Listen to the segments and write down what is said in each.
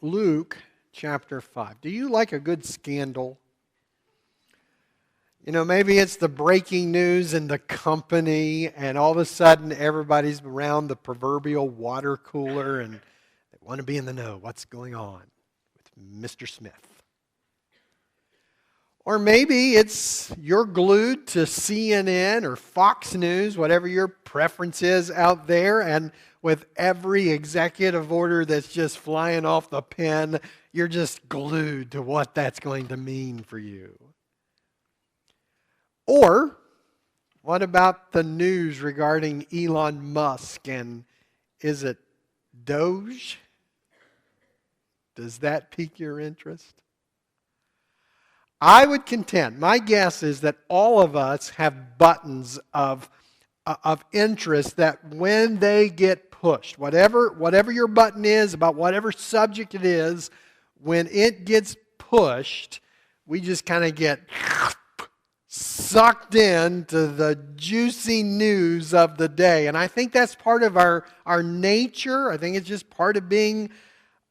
Luke chapter 5. Do you like a good scandal? You know, maybe it's the breaking news in the company, and all of a sudden everybody's around the proverbial water cooler and they want to be in the know. What's going on with Mr. Smith? Or maybe it's you're glued to CNN or Fox News, whatever your preference is out there, and with every executive order that's just flying off the pen, you're just glued to what that's going to mean for you. Or what about the news regarding Elon Musk and is it Doge? Does that pique your interest? I would contend, my guess is that all of us have buttons of interest that when they get pushed, whatever your button is, about whatever subject it is, when it gets pushed, we just kind of get sucked into the juicy news of the day. And I think that's part of our nature. I think it's just part of being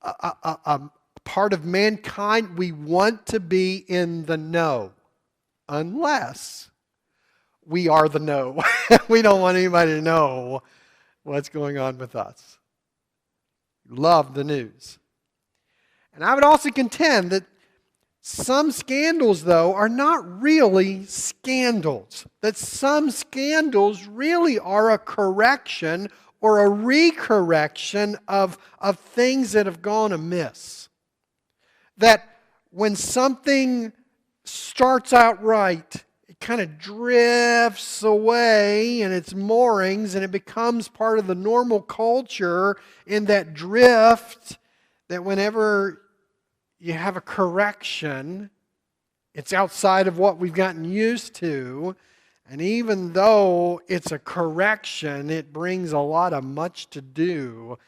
a part of mankind. We want to be in the know, unless we are the know. We don't want anybody to know what's going on with us. Love the news. And I would also contend that some scandals, though, are not really scandals. That some scandals really are a correction or a recorrection of things that have gone amiss. That when something starts out right, it kind of drifts away in its moorings and it becomes part of the normal culture in that drift, that whenever you have a correction, it's outside of what we've gotten used to. And even though it's a correction, it brings a lot of much to do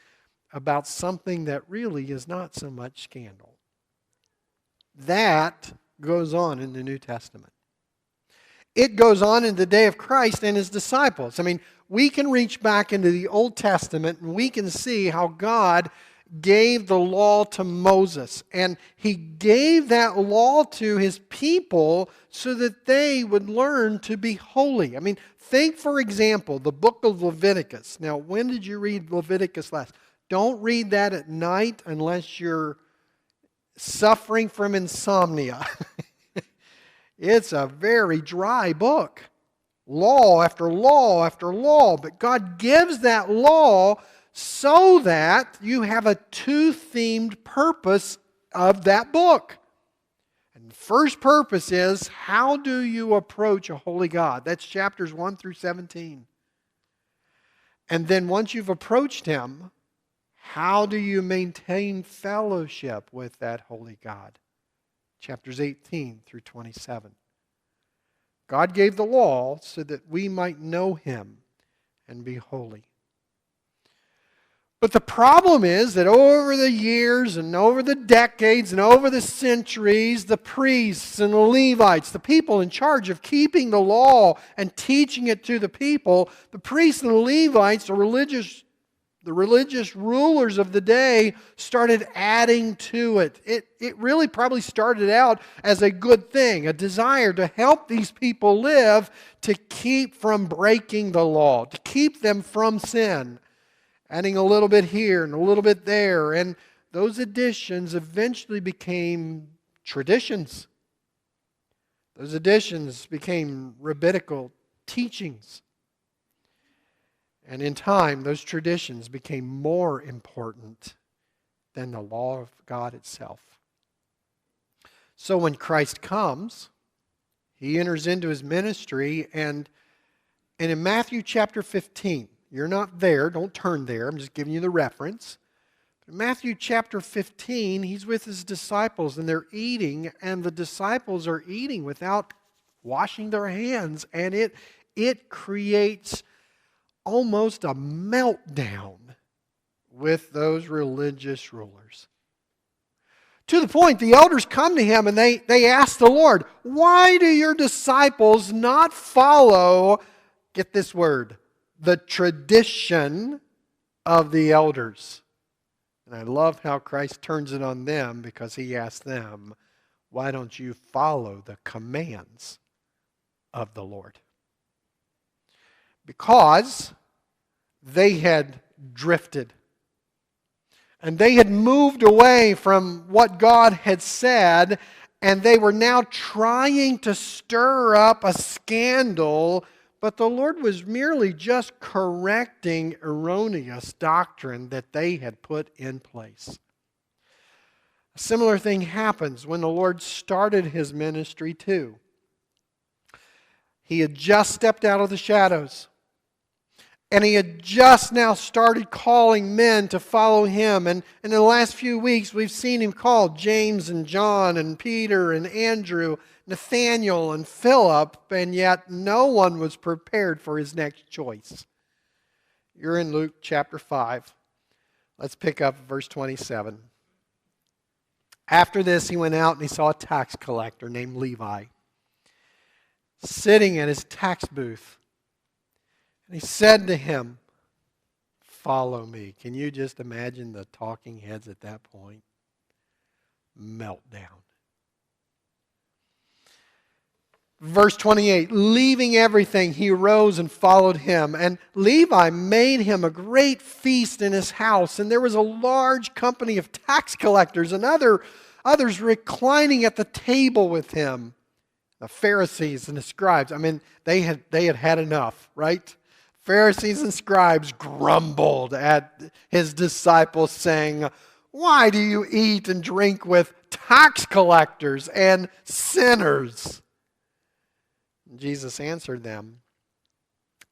about something that really is not so much scandal. That goes on in the New Testament. It goes on in the day of Christ and His disciples. I mean, we can reach back into the Old Testament and we can see how God gave the law to Moses. And He gave that law to His people so that they would learn to be holy. I mean, think, for example, the book of Leviticus. Now, when did you read Leviticus last? Don't read that at night unless you're suffering from insomnia. It's a very dry book. Law after law after law. But God gives that law so that you have a two-themed purpose of that book. And the first purpose is, how do you approach a holy God? That's chapters 1 through 17. And then once you've approached Him, how do you maintain fellowship with that holy God? Chapters 18 through 27. God gave the law so that we might know Him and be holy. But the problem is that over the years and over the decades and over the centuries, the priests and the Levites, the people in charge of keeping the law and teaching it to the people, the priests and the Levites, the religious rulers of the day, started adding to it. It really probably started out as a good thing, a desire to help these people live, to keep from breaking the law, to keep them from sin. Adding a little bit here and a little bit there. And those additions eventually became traditions. Those additions became rabbinical teachings. And in time, those traditions became more important than the law of God itself. So when Christ comes, He enters into His ministry, and in Matthew chapter 15, you're not there, don't turn there, I'm just giving you the reference. In Matthew chapter 15, He's with His disciples and they're eating, and the disciples are eating without washing their hands, and it creates almost a meltdown with those religious rulers. To the point, the elders come to Him and they ask the Lord, why do your disciples not follow, get this word, the tradition of the elders? And I love how Christ turns it on them because he asks them, why don't you follow the commands of the Lord? Because they had drifted. And they had moved away from what God had said, and they were now trying to stir up a scandal, but the Lord was merely just correcting erroneous doctrine that they had put in place. A similar thing happens when the Lord started his ministry too. He had just stepped out of the shadows. And he had just now started calling men to follow him. And in the last few weeks, we've seen him call James and John and Peter and Andrew, Nathaniel and Philip, and yet no one was prepared for his next choice. You're in Luke chapter 5. Let's pick up verse 27. After this, he went out and he saw a tax collector named Levi sitting at his tax booth. And he said to him, follow me. Can you just imagine the talking heads at that point? Meltdown. Verse 28, leaving everything, he arose and followed him. And Levi made him a great feast in his house. And there was a large company of tax collectors and others reclining at the table with him. The Pharisees and the scribes, they had enough, right? Pharisees and scribes grumbled at his disciples, saying, why do you eat and drink with tax collectors and sinners? And Jesus answered them,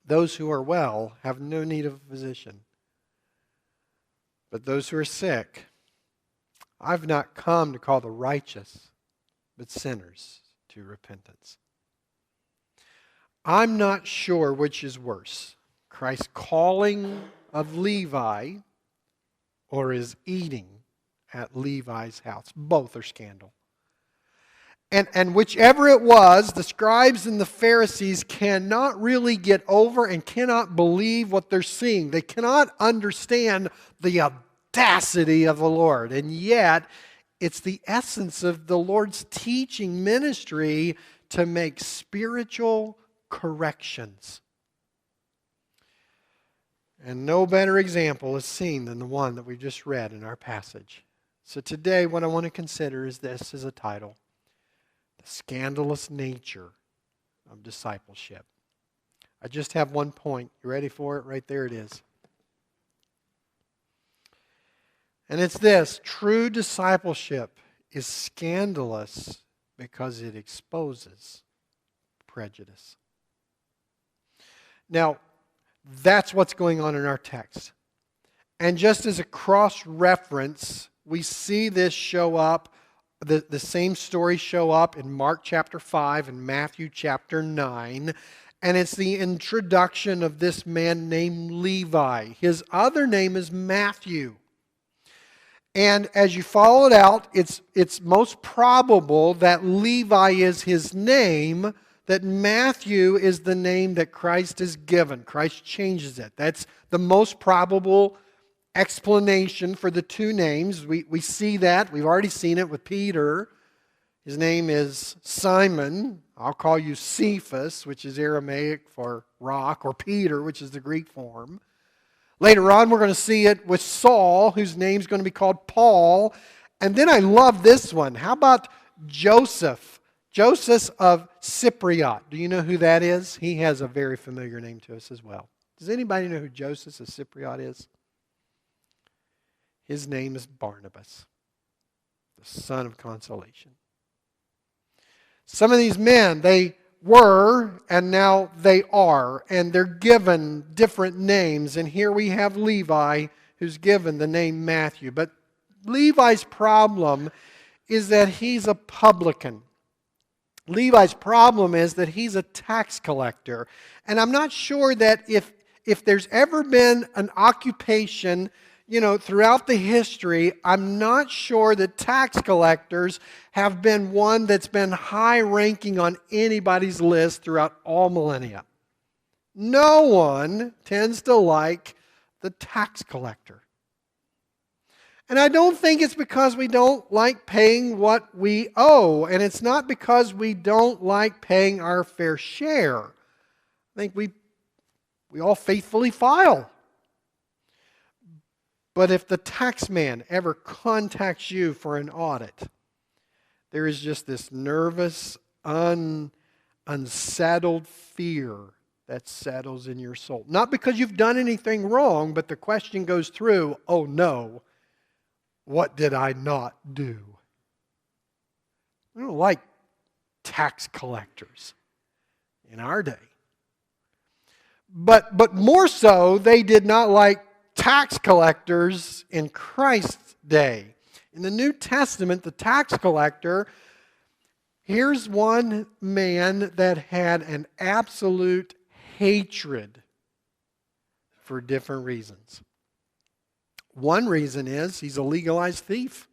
those who are well have no need of a physician, but those who are sick. I've not come to call the righteous, but sinners to repentance. I'm not sure which is worse, Christ's calling of Levi or his eating at Levi's house. Both are scandal. And whichever it was, the scribes and the Pharisees cannot really get over and cannot believe what they're seeing. They cannot understand the audacity of the Lord. And yet, it's the essence of the Lord's teaching ministry to make spiritual corrections. And no better example is seen than the one that we just read in our passage. So today what I want to consider is this as a title: the scandalous nature of discipleship. I just have one point. You ready for it? Right there it is. And it's this: true discipleship is scandalous because it exposes prejudice. Now, that's what's going on in our text. And just as a cross-reference, we see this show up, the same story show up in Mark chapter 5 and Matthew chapter 9. And it's the introduction of this man named Levi. His other name is Matthew. And as you follow it out, it's most probable that Levi is his name, that Matthew is the name that Christ is given. Christ changes it. That's the most probable explanation for the two names. We see that. We've already seen it with Peter. His name is Simon. I'll call you Cephas, which is Aramaic for rock, or Peter, which is the Greek form. Later on, we're going to see it with Saul, whose name's going to be called Paul. And then I love this one. How about Joseph? Joseph of Cypriot. Do you know who that is? He has a very familiar name to us as well. Does anybody know who Joseph of Cypriot is? His name is Barnabas, the son of consolation. Some of these men, they were and now they are, and they're given different names. And here we have Levi, who's given the name Matthew. But Levi's problem is that he's a publican. Levi's problem is that he's a tax collector. And I'm not sure that if there's ever been an occupation, throughout the history, I'm not sure that tax collectors have been one that's been high ranking on anybody's list throughout all millennia. No one tends to like the tax collector. And I don't think it's because we don't like paying what we owe, and it's not because we don't like paying our fair share. I think we all faithfully file. But if the tax man ever contacts you for an audit, there is just this nervous, unsettled fear that settles in your soul. Not because you've done anything wrong, but the question goes through, oh no, what did I not do? We don't like tax collectors in our day. But more so, they did not like tax collectors in Christ's day. In the New Testament, the tax collector, here's one man that had an absolute hatred for different reasons. One reason is he's a legalized thief.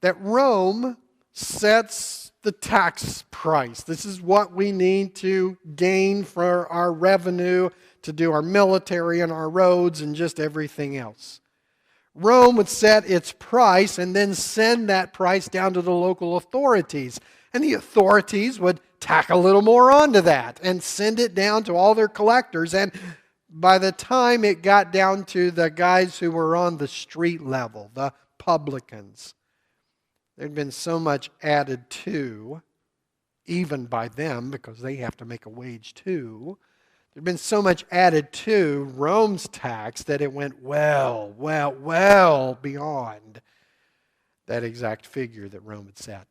That Rome sets the tax price. This is what we need to gain for our revenue, to do our military and our roads and just everything else. Rome would set its price and then send that price down to the local authorities. And the authorities would tack a little more onto that and send it down to all their collectors. And by the time it got down to the guys who were on the street level, the publicans, there'd been so much added to, even by them, because they have to make a wage too. There'd been so much added to Rome's tax that it went well beyond that exact figure that Rome had set.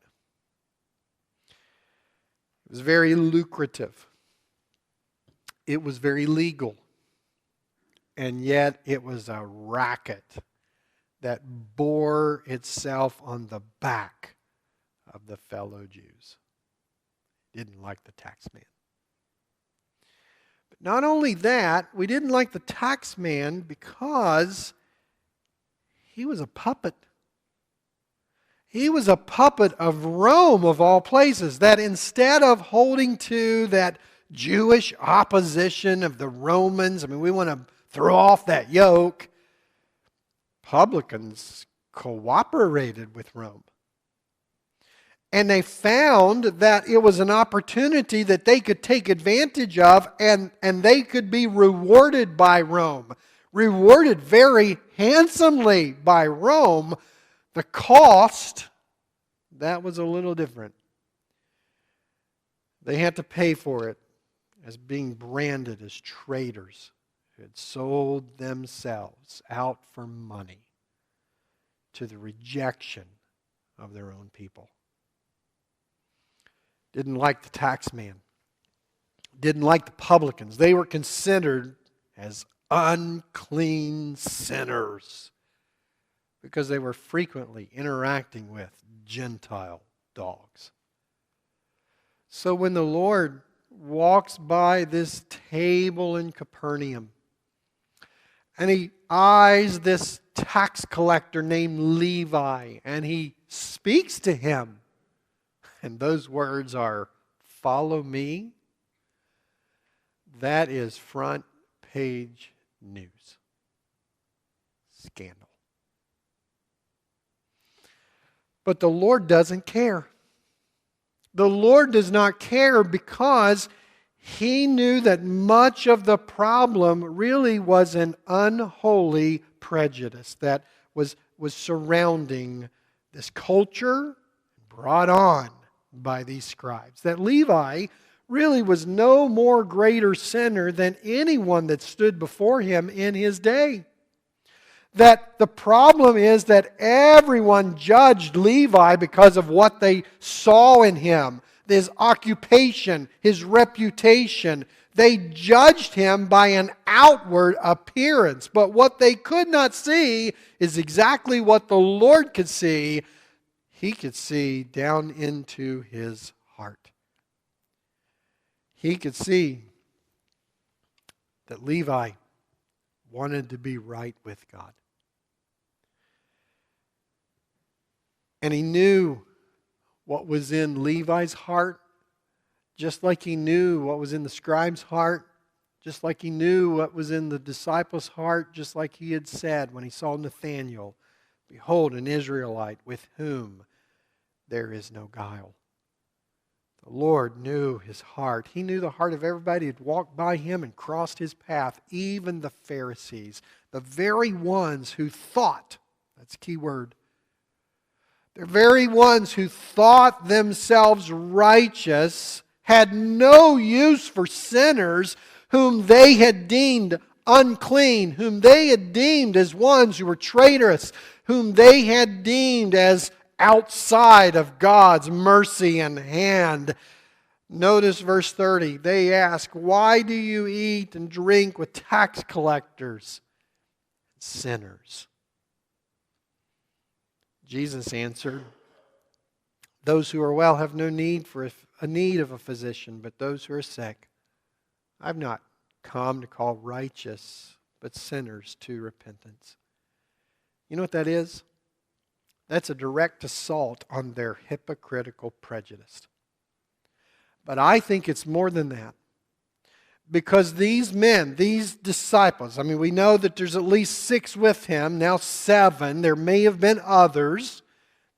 It was very lucrative. It was very legal. And yet it was a racket that bore itself on the back of the fellow Jews. Didn't like the tax man. But not only that, we didn't like the tax man because he was a puppet. He was a puppet of Rome, of all places, that instead of holding to that Jewish opposition of the Romans, we want to throw off that yoke, publicans cooperated with Rome. And they found that it was an opportunity that they could take advantage of, and they could be rewarded by Rome. Rewarded very handsomely by Rome. The cost, that was a little different. They had to pay for it as being branded as traitors who had sold themselves out for money to the rejection of their own people. Didn't like the tax man. Didn't like the publicans. They were considered as unclean sinners because they were frequently interacting with Gentile dogs. So when the Lord walks by this table in Capernaum, and he eyes this tax collector named Levi, and he speaks to him. And those words are, "Follow me." That is front page news. Scandal. But the Lord doesn't care. The Lord does not care because He knew that much of the problem really was an unholy prejudice that was surrounding this culture brought on by these scribes. That Levi really was no more greater sinner than anyone that stood before him in his day. That the problem is that everyone judged Levi because of what they saw in him, his occupation, his reputation. They judged him by an outward appearance. But what they could not see is exactly what the Lord could see. He could see down into his heart. He could see that Levi wanted to be right with God. And he knew what was in Levi's heart, just like he knew what was in the scribe's heart, just like he knew what was in the disciples' heart, just like he had said when he saw Nathanael Behold, an Israelite with whom there is no guile. The Lord knew his heart. He knew the heart of everybody who had walked by him and crossed his path, even the Pharisees, the very ones who thought, that's a key word, the very ones who thought themselves righteous had no use for sinners whom they had deemed unclean, whom they had deemed as ones who were traitorous, whom they had deemed as outside of God's mercy and hand. Notice verse 30. They ask, why do you eat and drink with tax collectors and sinners? Jesus answered, those who are well have no need for a need of a physician, but those who are sick. I've not come to call righteous, but sinners to repentance. You know what that is? That's a direct assault on their hypocritical prejudice. But I think it's more than that. Because these men, these disciples, I mean, we know that there's at least 6 with him, now 7. There may have been others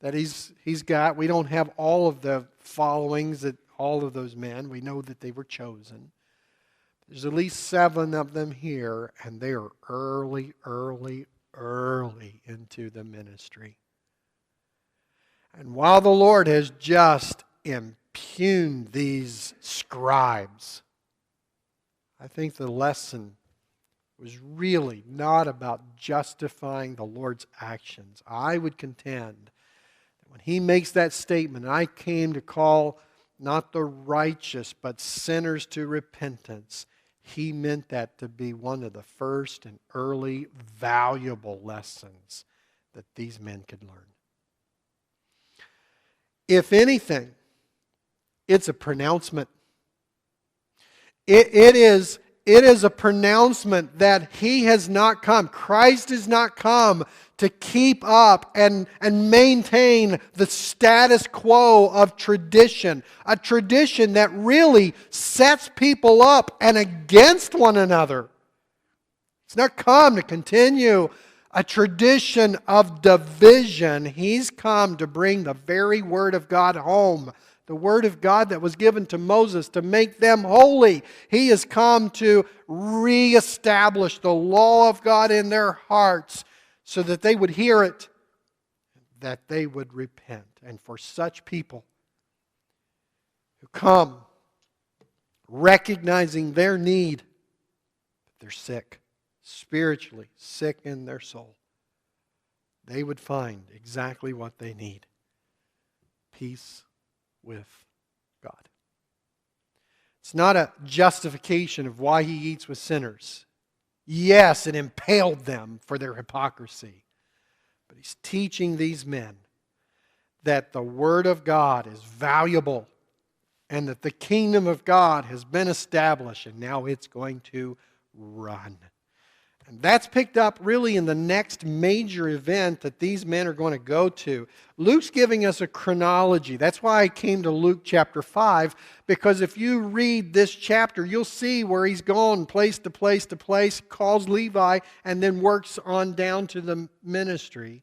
that he's got. We don't have all of the followings that all of those men. We know that they were chosen. There's at least 7 of them here, and they are early into the ministry. And while the Lord has just impugned these scribes, I think the lesson was really not about justifying the Lord's actions. I would contend that when he makes that statement, I came to call not the righteous but sinners to repentance, he meant that to be one of the first and early valuable lessons that these men could learn. If anything, it's a pronouncement. It is a pronouncement that he has not come. Christ has not come to keep up and maintain the status quo of tradition. A tradition that really sets people up and against one another. It's not come to continue a tradition of division. He's come to bring the very Word of God home. The Word of God that was given to Moses to make them holy. He has come to reestablish the law of God in their hearts so that they would hear it, that they would repent. And for such people who come recognizing their need, that they're sick, spiritually sick in their soul, they would find exactly what they need. Peace with God. It's not a justification of why he eats with sinners. Yes, it impaled them for their hypocrisy. But he's teaching these men that the Word of God is valuable and that the kingdom of God has been established and now it's going to run. And that's picked up really in the next major event that these men are going to go to. Luke's giving us a chronology. That's why I came to Luke chapter 5, because if you read this chapter, you'll see where he's gone place to place to place, calls Levi, and then works on down to the ministry.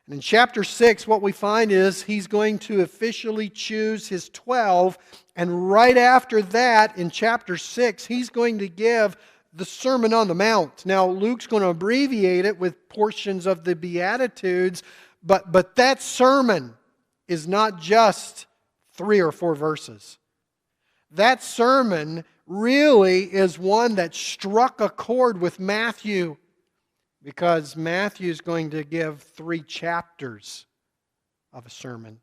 And in chapter 6, what we find is he's going to officially choose his 12, and right after that, in chapter 6, he's going to give the Sermon on the Mount. Now, Luke's going to abbreviate it with portions of the Beatitudes, but that sermon is not just 3 or 4 verses. That sermon really is one that struck a chord with Matthew, because Matthew is going to give 3 chapters of a sermon.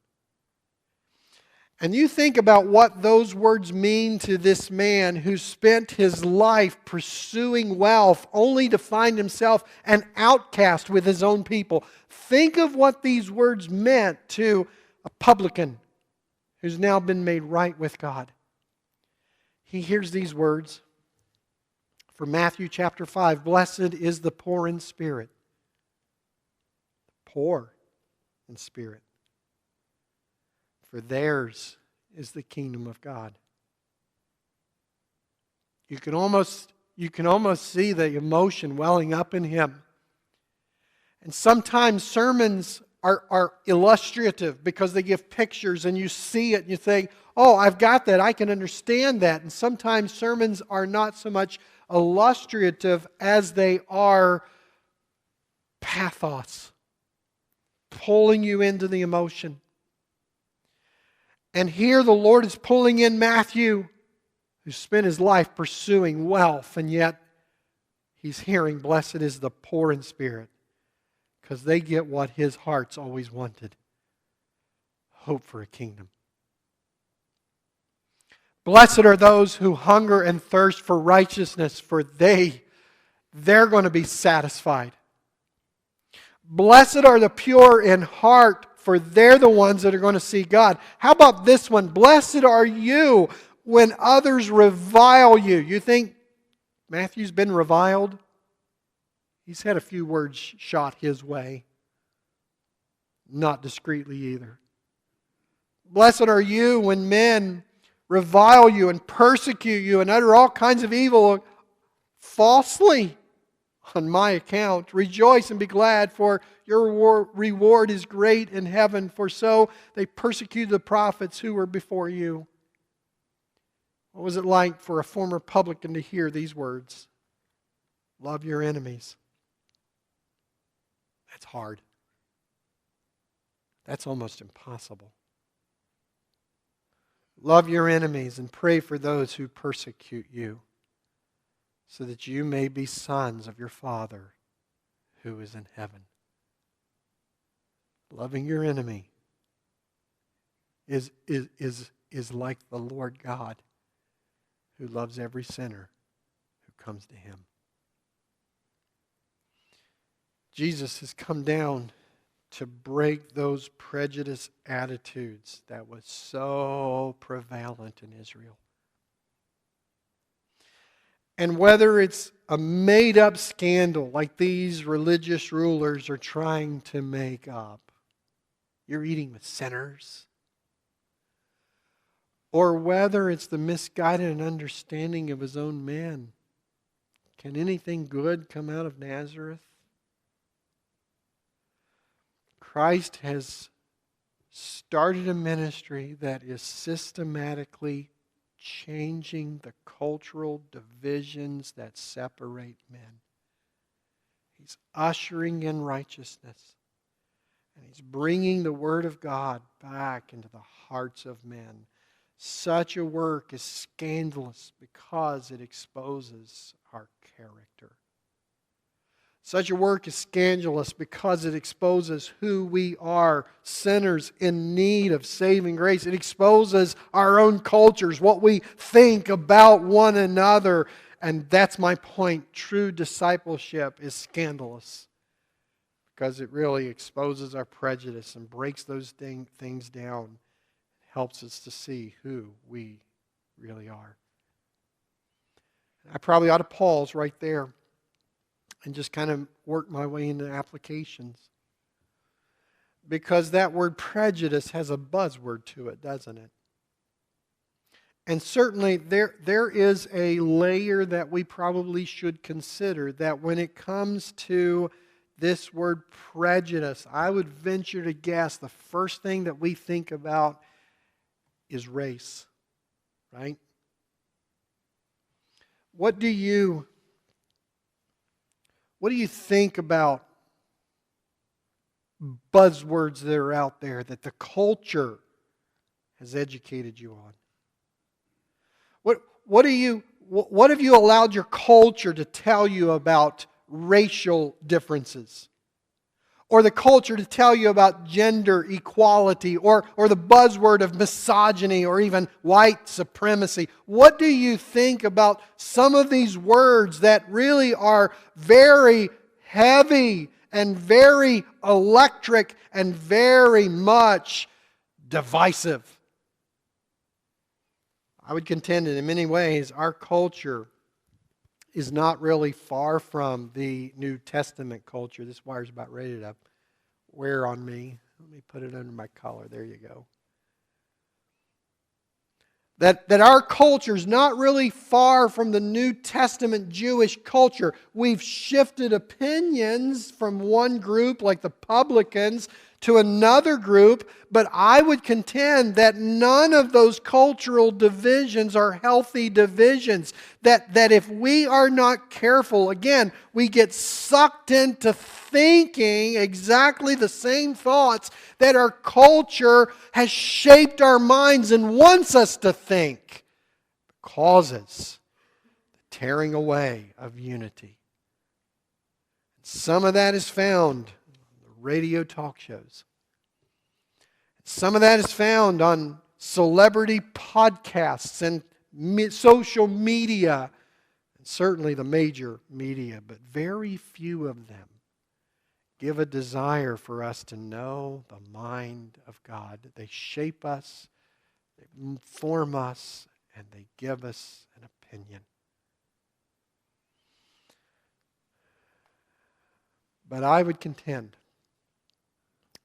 And you think about what those words mean to this man who spent his life pursuing wealth only to find himself an outcast with his own people. Think of what these words meant to a publican who's now been made right with God. He hears these words from Matthew chapter 5. Blessed is the poor in spirit. Poor in spirit. For theirs is the kingdom of God. You can almost see the emotion welling up in him And sometimes sermons are illustrative because they give pictures and you see it and you think, oh, I've got that, I can understand that. And sometimes sermons are not so much illustrative as they are pathos, pulling you into the emotion. And here the Lord is pulling in Matthew, who spent his life pursuing wealth, and yet he's hearing, blessed is the poor in spirit, because they get what his heart's always wanted, hope for a kingdom. Blessed are those who hunger and thirst for righteousness, for they're going to be satisfied. Blessed are the pure in heart, for they're the ones that are going to see God. How about this one? Blessed are you when others revile you. You think Matthew's been reviled? He's had a few words shot his way. Not discreetly either. Blessed are you when men revile you and persecute you and utter all kinds of evil falsely on my account. Rejoice and be glad, for your reward is great in heaven, for so they persecuted the prophets who were before you. What was it like for a former publican to hear these words? Love your enemies. That's hard. That's almost impossible. Love your enemies and pray for those who persecute you, so that you may be sons of your Father who is in heaven. Loving your enemy is like the Lord God, who loves every sinner who comes to Him. Jesus has come down to break those prejudice attitudes that was so prevalent in Israel. And whether it's a made-up scandal like these religious rulers are trying to make up, you're eating with sinners, or whether it's the misguided understanding of his own men, can anything good come out of Nazareth? Christ has started a ministry that is systematically changing the cultural divisions that separate men. He's ushering in righteousness. And He's bringing the Word of God back into the hearts of men. Such a work is scandalous because it exposes our character. Such a work is scandalous because it exposes who we are, sinners in need of saving grace. It exposes our own cultures, what we think about one another. And that's my point. True discipleship is scandalous because it really exposes our prejudice and breaks those things down. Helps us to see who we really are. I probably ought to pause right there and just kind of work my way into applications. Because that word prejudice has a buzzword to it, doesn't it? And certainly there is a layer that we probably should consider, that when it comes to this word prejudice, I would venture to guess the first thing that we think about is race, right? What do you think about buzzwords that are out there that the culture has educated you on? What have you allowed your culture to tell you about racial differences? Or the culture to tell you about gender equality, or the buzzword of misogyny, or even white supremacy? What do you think about some of these words that really are very heavy and very electric and very much divisive? I would contend that in many ways our culture is not really far from the New Testament culture. This wire's about ready to wear on me. Let me put it under my collar. There you go. That our culture is not really far from the New Testament Jewish culture. We've shifted opinions from one group, like the publicans, to another group, but I would contend that none of those cultural divisions are healthy divisions. That if we are not careful, again, we get sucked into thinking exactly the same thoughts that our culture has shaped our minds and wants us to think. It causes the tearing away of unity. Some of that is found radio talk shows. Some of that is found on celebrity podcasts and social media, and certainly the major media, but very few of them give a desire for us to know the mind of God. They shape us, they form us, and they give us an opinion. But I would contend,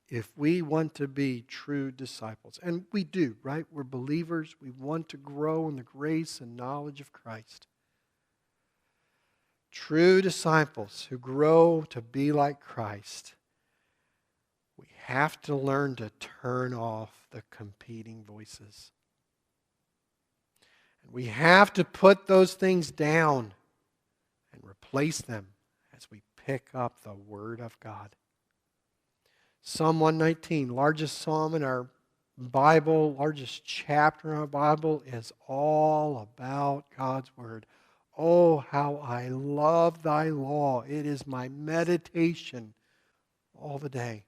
if we want to be true disciples, and we do, right? We're believers. We want to grow in the grace and knowledge of Christ. True disciples who grow to be like Christ, we have to learn to turn off the competing voices. And we have to put those things down and replace them as we pick up the Word of God. Psalm 119, largest psalm in our Bible, largest chapter in our Bible, is all about God's Word. Oh, how I love thy law. It is my meditation all the day.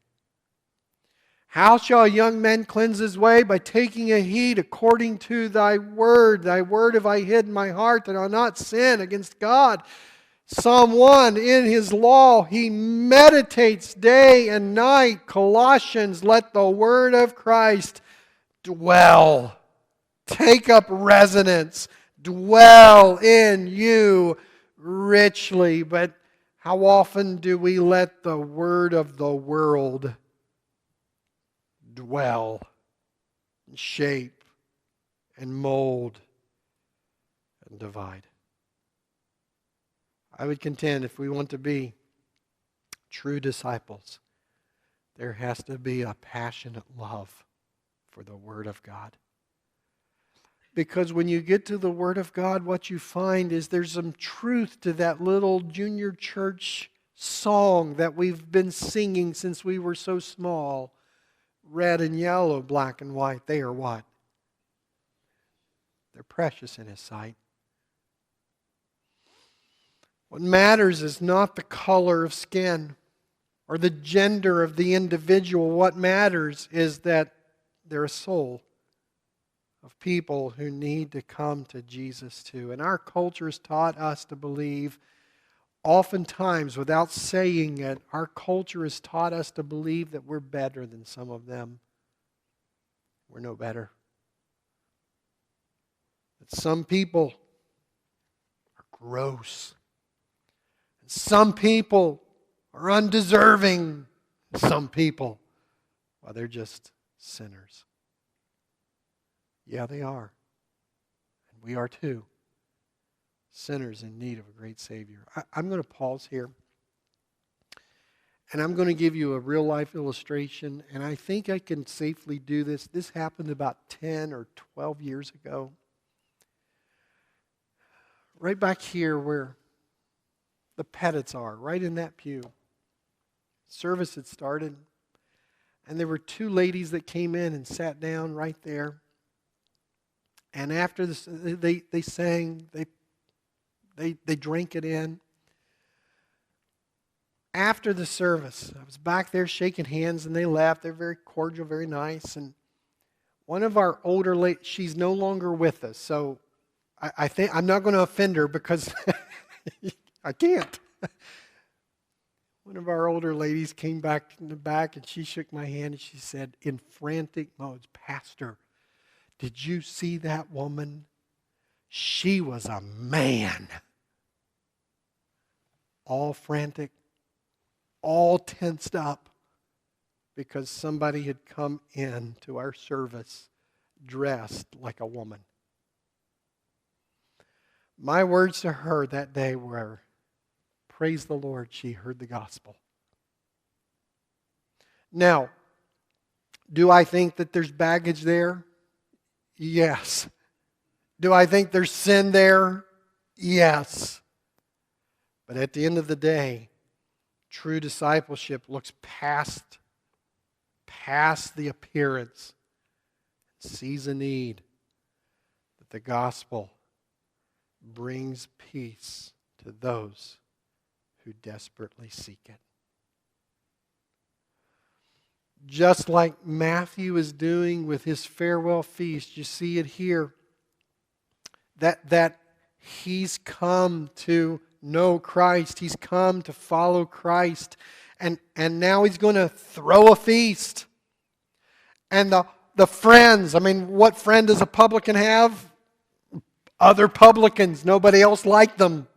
How shall a young man cleanse his way? By taking a heed according to thy word. Thy word have I hid in my heart, that I'll not sin against God. Psalm 1, in his law he meditates day and night. Colossians, let the word of Christ dwell. Take up residence. Dwell in you richly. But how often do we let the word of the world dwell and shape and mold and divide? I would contend if we want to be true disciples, there has to be a passionate love for the Word of God. Because when you get to the Word of God, what you find is there's some truth to that little junior church song that we've been singing since we were so small. Red and yellow, black and white, they are what? They're precious in His sight. What matters is not the color of skin or the gender of the individual. What matters is that they're a soul of people who need to come to Jesus too. And our culture has taught us to believe, oftentimes without saying it, our culture has taught us to believe that we're better than some of them. We're no better. That some people are gross. Some people are undeserving. Some people, well, they're just sinners. Yeah, they are. And we are too. Sinners in need of a great Savior. I'm going to pause here. And I'm going to give you a real life illustration. And I think I can safely do this. This happened about 10 or 12 years ago. Right back here where the Pettits are, right in that pew. Service had started, and there were two ladies that came in and sat down right there. And after this, they sang, they drank it in. After the service, I was back there shaking hands, and they left. They're very cordial, very nice. And one of our older ladies, she's no longer with us, so I think I'm not going to offend her because I can't. One of our older ladies came back in the back and she shook my hand and she said in frantic modes, "Pastor, did you see that woman? She was a man." All frantic, all tensed up because somebody had come in to our service dressed like a woman. My words to her that day were, praise the Lord, she heard the gospel. Now, do I think that there's baggage there? Yes. Do I think there's sin there? Yes. But at the end of the day, true discipleship looks past the appearance and sees a need that the gospel brings peace to those who desperately seek it. Just like Matthew is doing with his farewell feast, you see it here, that he's come to know Christ. He's come to follow Christ. And now he's going to throw a feast. And the friends, what friend does a publican have? Other publicans. Nobody else like them.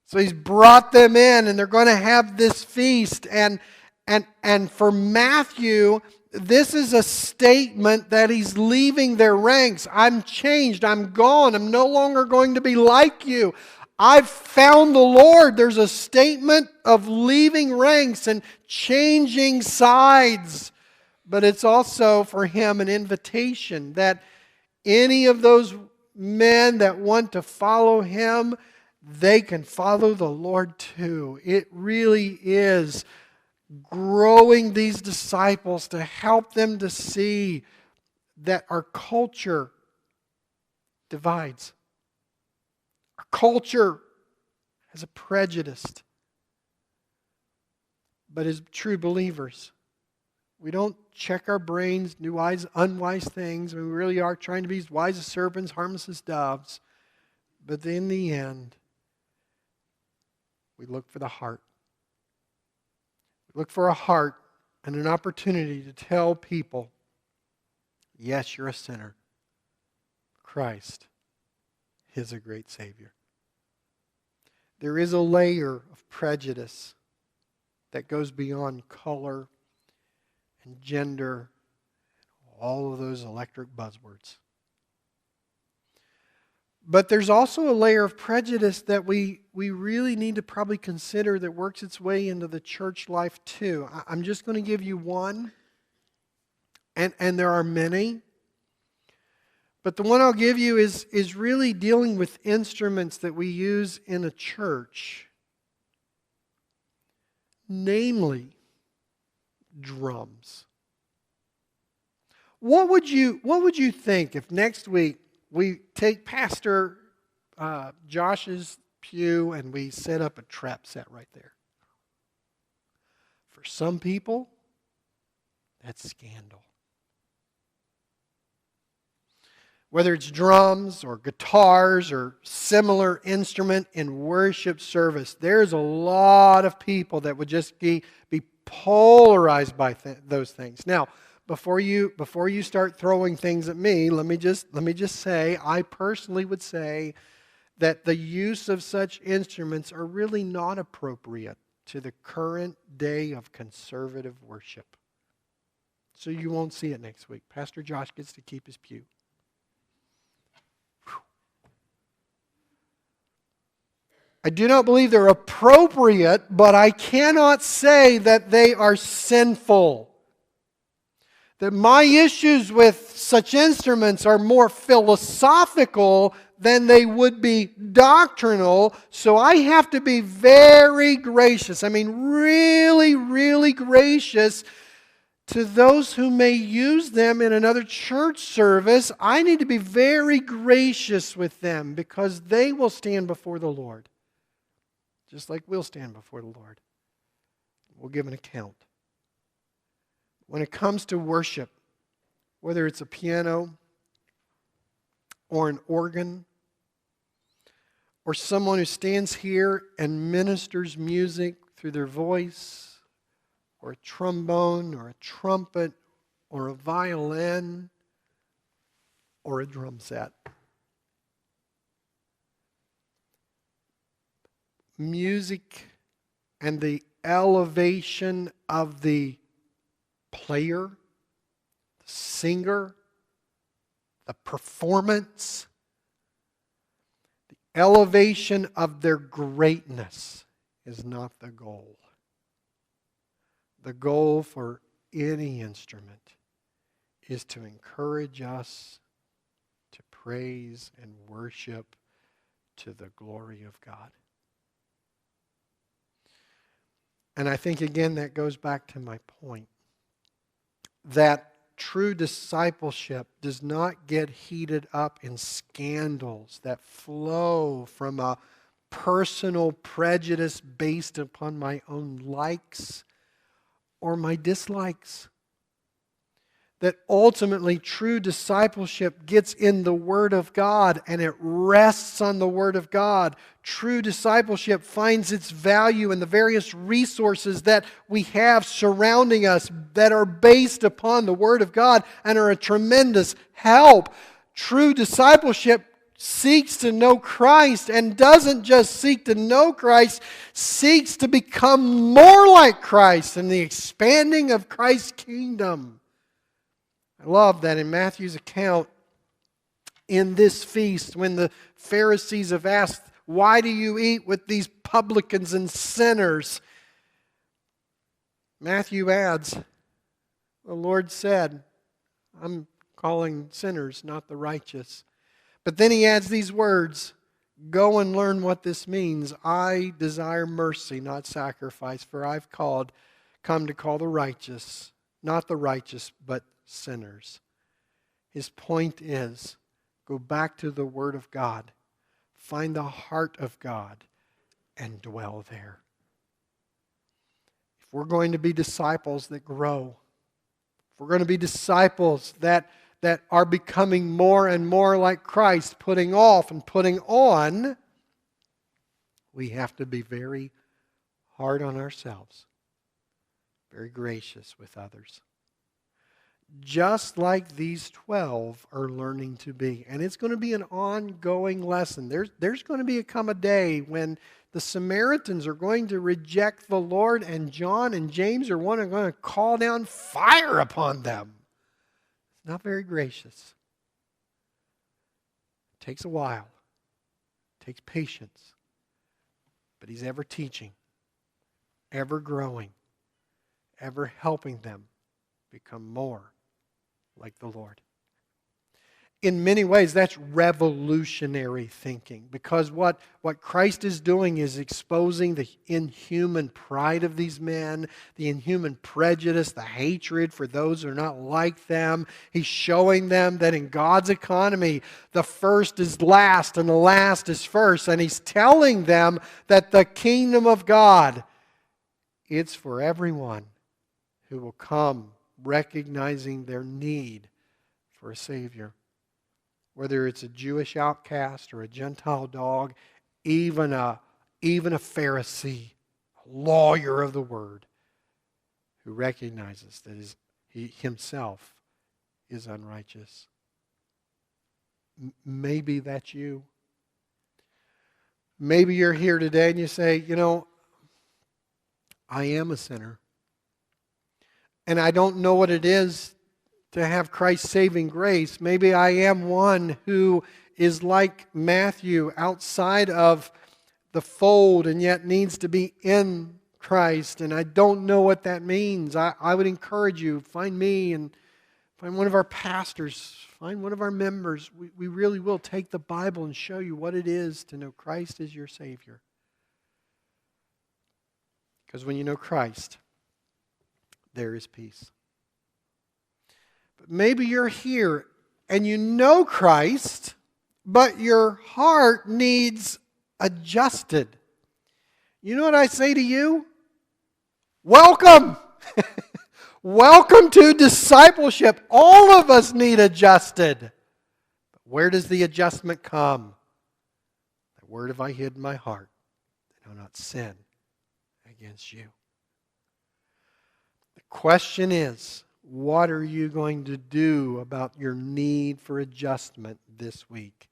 So he's brought them in, and they're going to have this feast. And for Matthew, this is a statement that he's leaving their ranks. I'm changed. I'm gone. I'm no longer going to be like you. I've found the Lord. There's a statement of leaving ranks and changing sides. But it's also for him an invitation that any of those men that want to follow him, they can follow the Lord too. It really is growing these disciples to help them to see that our culture divides. Our culture has a prejudice. But as true believers, we don't check our brains, do unwise things. We really are trying to be as wise as serpents, harmless as doves. But in the end, we look for the heart. We look for a heart and an opportunity to tell people, yes, you're a sinner. Christ is a great Savior. There is a layer of prejudice that goes beyond color and gender, all of those electric buzzwords. But there's also a layer of prejudice that we really need to probably consider that works its way into the church life too. I'm just going to give you one, and there are many. But the one I'll give you is really dealing with instruments that we use in a church. Namely, drums. What would you think if next week we take Pastor Josh's pew and we set up a trap set right there? For some people, that's scandal. Whether it's drums or guitars or similar instrument in worship service, there's a lot of people that would just be polarized by those things. Now, before you start throwing things at me, let me just say, I personally would say that the use of such instruments are really not appropriate to the current day of conservative worship. So you won't see it next week. Pastor Josh gets to keep his pew. I do not believe they're appropriate, but I cannot say that they are sinful. That my issues with such instruments are more philosophical than they would be doctrinal, so I have to be very gracious. Really, really gracious to those who may use them in another church service. I need to be very gracious with them because they will stand before the Lord. Just like we'll stand before the Lord. We'll give an account. When it comes to worship, whether it's a piano or an organ or someone who stands here and ministers music through their voice, or a trombone or a trumpet or a violin or a drum set, music and the elevation of the player, the singer, the performance Elevation of their greatness is not the goal. The goal for any instrument is to encourage us to praise and worship to the glory of God. And I think, again, that goes back to my point that true discipleship does not get heated up in scandals that flow from a personal prejudice based upon my own likes or my dislikes. That ultimately true discipleship gets in the Word of God and it rests on the Word of God. True discipleship finds its value in the various resources that we have surrounding us that are based upon the Word of God and are a tremendous help. True discipleship seeks to know Christ and doesn't just seek to know Christ, seeks to become more like Christ in the expanding of Christ's kingdom. I love that in Matthew's account, in this feast, when the Pharisees have asked, "Why do you eat with these publicans and sinners?" Matthew adds, the Lord said, "I'm calling sinners, not the righteous." But then he adds these words, "Go and learn what this means. I desire mercy, not sacrifice, for I've come to call the righteous, not the righteous, but sinners." His point is, go back to the Word of God, find the heart of God, and dwell there. If we're going to be disciples that grow, if we're going to be disciples that are becoming more and more like Christ, putting off and putting on, we have to be very hard on ourselves, very gracious with others. Just like these 12 are learning to be. And it's going to be an ongoing lesson. There's going to come a day when the Samaritans are going to reject the Lord, and John and James are going to call down fire upon them. It's not very gracious. It takes a while. It takes patience. But He's ever teaching, ever growing, ever helping them become more like the Lord. In many ways, that's revolutionary thinking, because what Christ is doing is exposing the inhuman pride of these men, the inhuman prejudice, the hatred for those who are not like them. He's showing them that in God's economy, the first is last and the last is first. And He's telling them that the kingdom of God, it's for everyone who will come recognizing their need for a Savior. Whether it's a Jewish outcast or a Gentile dog, even a Pharisee, a lawyer of the Word, who recognizes that he himself is unrighteous. Maybe that's you. Maybe you're here today and you say, I am a sinner. And I don't know what it is to have Christ's saving grace. Maybe I am one who is like Matthew, outside of the fold and yet needs to be in Christ. And I don't know what that means. I would encourage you, find me and find one of our pastors, find one of our members. We really will take the Bible and show you what it is to know Christ as your Savior. Because when you know Christ, there is peace. But maybe you're here and you know Christ, but your heart needs adjusted. You know what I say to you? Welcome! Welcome to discipleship. All of us need adjusted. But where does the adjustment come? The word have I hid in my heart, that I will not sin against you. The question is, what are you going to do about your need for adjustment this week?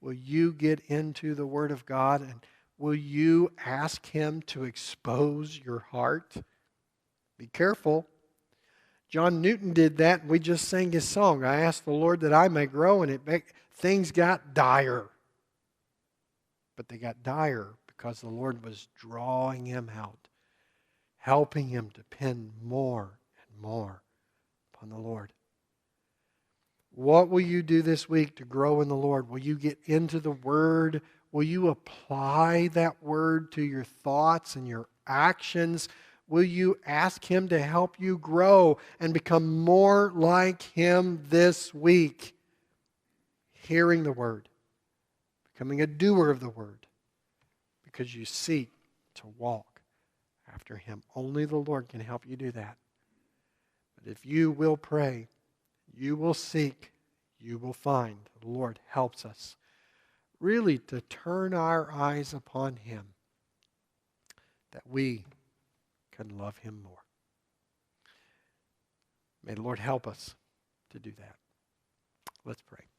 Will you get into the Word of God and will you ask Him to expose your heart? Be careful. John Newton did that, and we just sang his song. I asked the Lord that I may grow, and things got dire. but they got dire because the Lord was drawing him out, helping him depend more and more upon the Lord. What will you do this week to grow in the Lord? Will you get into the Word? Will you apply that Word to your thoughts and your actions? Will you ask Him to help you grow and become more like Him this week? Hearing the Word, becoming a doer of the Word, because you seek to walk after Him. Only the Lord can help you do that. But if you will pray, you will seek, you will find. The Lord helps us really to turn our eyes upon Him, that we can love Him more. May the Lord help us to do that. Let's pray.